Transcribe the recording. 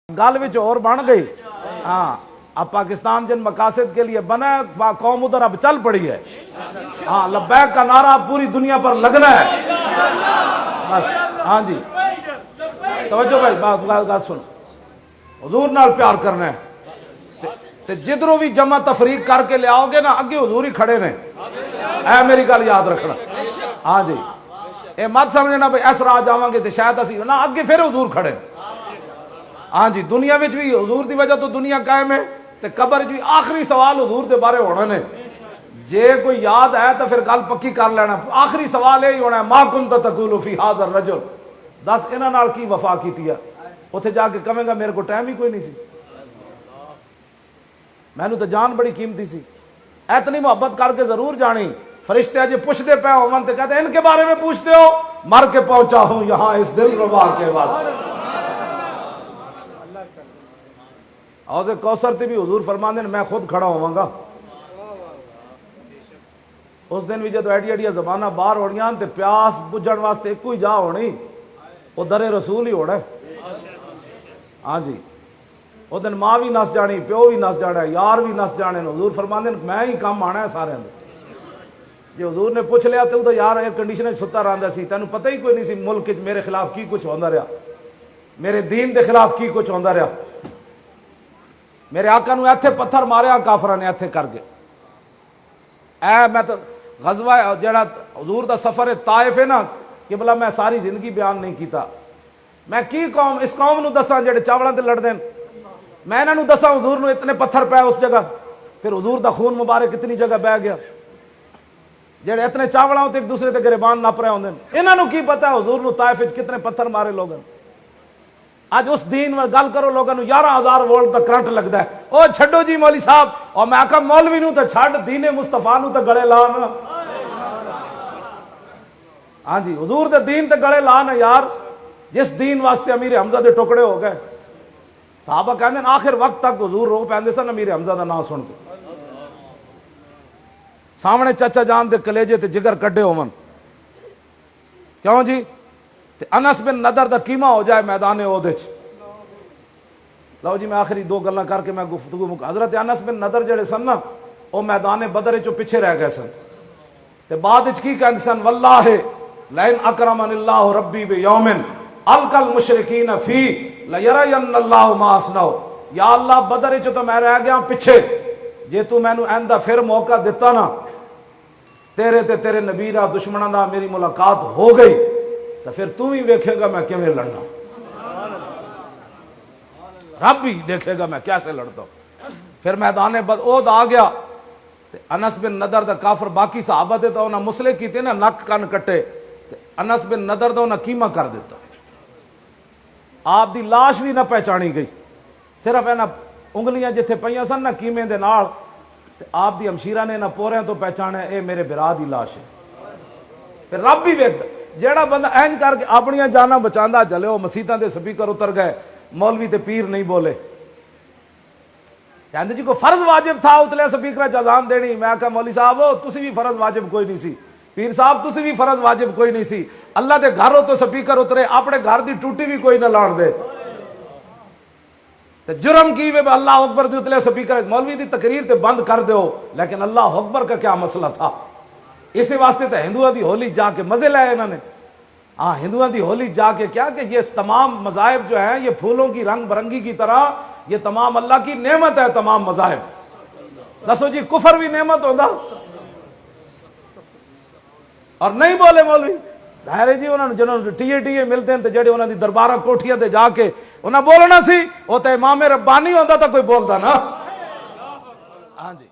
گل وچ اور بن گئی. ہاں اب پاکستان جن مقاصد کے لیے بنا ہے قوم ادھر اب چل پڑی ہے. ہاں لبیک کا نعرہ پوری دنیا پر لگنا ہے بس. ہاں جی توجہ بھائی بات سن. حضور نال پیار کرنا ہے تے جدھروں بھی جمع تفریق کر کے لے آؤ گے نا اگے حضور ہی کھڑے نے. اے میری گل یاد رکھنا. ہاں جی اے مت سمجھنا بھائی اس راہ جاواں گے تے شاید اسی نا اگے پھر حضور کھڑے. ہاں جی دنیا وچ بھی حضور دی وجہ تو دنیا قائم ہے تے قبر وچ بھی آخری سوال حضور دے بارے ہونا نے. جے کوئی یاد ہے تو پھر گل پکی کر لینا. آخری سوال یہی ہونا ہے ما کنت تقول فی ھذا الرجل. دس انہاں نال کی وفا کیتی ہے. اوتھے جا کے کہے گا میرے کو ٹائم ہی کوئی نہیں سی, مینوں تو جان بڑی قیمتی سی. اتنی محبت کر کے ضرور جانی. فرشتے اجے پوچھتے پے ہون تے کہتے ان کے بارے میں پوچھتے ہو, مر کے پہنچا ہوں یہاں اس دل ربا کے واسطے. حوض کوثر تے بھی حضور فرماندے نے میں خود کھڑا ہوواں گا. اس دن بھی جدو ایڈی ایڈیاں زباناں باہر ہونیاں تے پیاس بجھن واسطے ایک ہی جا ہونی, وہ در رسول ہی ہونا ہے. ہاں جی وہ دن ماں بھی نس جانی, پیو بھی نس جانا, یار بھی نس جانے. حضور فرماندے نے میں ہی کام آنا ہے سارے اندر. جی حضور نے پوچھ لیا تو یار ایئر کنڈیشن ستا رہندا سی, تینوں پتہ ہی کوئی نہیں سی ملک میرے خلاف کی کچھ ہوندا رہا, میرے دین دے خلاف کی کچھ ہوندا رہا. میرے آقا نو ایتھے پتھر ماریا کافراں نے ایتھے کر کے. اے میں تو غزوہ جڑا حضور دا سفر طائف ہے نا کہ بلا میں ساری زندگی بیان نہیں کیتا. میں کی قوم اس قوم نو دساں جڑے چاولاں تے لڑ دین. میں انہاں نو دساں حضور نو اتنے پتھر پے اس جگہ, پھر حضور دا خون مبارک کتنی جگہ بہ گیا. جڑے اتنے چاولاں تے ایک دوسرے تے گریبان نپ رہے ہوندے, انہاں نو کی پتہ ہے حضور نو طائف وچ کتنے پتھر مارے لوگاں. آج اس دین میں گل کرو لوگاں نو 11,000 وولٹ دا کرنٹ لگدا ہے. او چھڈو جی مولوی صاحب, اور میں آکھا مولوی نو تے چھڈ, دین مصطفیٰ نو تے گڑے لا نا. ہاں جی حضور دے دین تے گڑے لا نا یار, جس دین واسطے امیر حمزہ دے ٹکڑے ہو گئے. صحابہ کہندے آخر وقت تک حضور رو پیندے سن امیر حمزہ دا نام سن کے. سامنے چچا جان دے کلیجے تے جگر کڈے ہون. کیوں جی تے انس بن نضر دا کیما ہو جائے میدان احد وچ. لو جی میں آخری دو گلاں کر کے میں گفتگو حضرت انس بن نضر جڑے سن نا او میدان بدر وچ پیچھے رہ گئے سن. تے بعد وچ کی کہندے سن واللہ لئن اکرمن اللہ ربی بیوم القى المشرکین فی لیرین اللہ ما اصنع. یا اللہ بدر وچ تو میں رہ گیا پیچھے, جے تو مینوں آئندہ پھر موقع دیتا نا تیرے تے تیرے نبی دا دشمناں دا میری ملاقات ہو گئی تو پھر تو ہی دیکھے گا میں کیویں لڑنا, رب ہی دیکھے گا میں کیسے لڑتا ہوں. پھر میدان احد آ گیا. انس بن نضر دا کافر باقی صحابہ تے تو انہاں مسلے کیتے نا نک کن کٹے, انس بن نضر دا انہاں کیما کر دیتا. آپ دی لاش بھی نہ پہچانی گئی, صرف انہاں انگلیاں جتھے پئیاں سن نا کیمے دے نال, تے آپ دی ہمشیرہ نے نہ پوریاں تو پہچانے اے میرے برا دی لاش ہے. پھر رب بھی ویکھدا جیڑا بندہ اینج کر کے اپنیاں جاناں بچاندا چلے, وہ مسیتاں دے سپیکر اتر گئے, مولوی تے پیر نہیں بولے. کہندے جی کو فرض واجب تھا اتلے سپیکر چ اذان دینی. میں کہا مولوی صاحب تسی بھی فرض واجب کوئی نہیں سی, پیر صاحب تسی بھی فرض واجب کوئی نہیں سی. اللہ دے گھروں تو سپیکر اترے, اپنے گھر دی ٹوٹی بھی کوئی نہ لاڑ دے. تے جرم کی وے اللہ اکبر دی اتلے سپیکر, مولوی دی تقریر تے بند کر دیو, لیکن اللہ اکبر کا کیا مسئلہ تھا. اسی واسطے تو ہندوؤں دی ہولی جا کے مزے لائے انہوں نے. ہاں ہندوؤں دی ہولی جا کے کیا کہ یہ تمام مذاہب جو ہیں یہ پھولوں کی رنگ برنگی کی طرح, یہ تمام اللہ کی نعمت ہے تمام مذاہب. دسو جی کفر بھی نعمت ہوتا اور نہیں بولے مولوی ظاہر ہے جی انہوں نے جنہوں ٹیے ٹیے ملتے ہیں تو جڑے انہوں نے دربارہ کوٹھیاں تے جا کے انہوں بولنا سی, وہ تو امام ربانی ہوتا تو کوئی بولتا نا. ہاں جی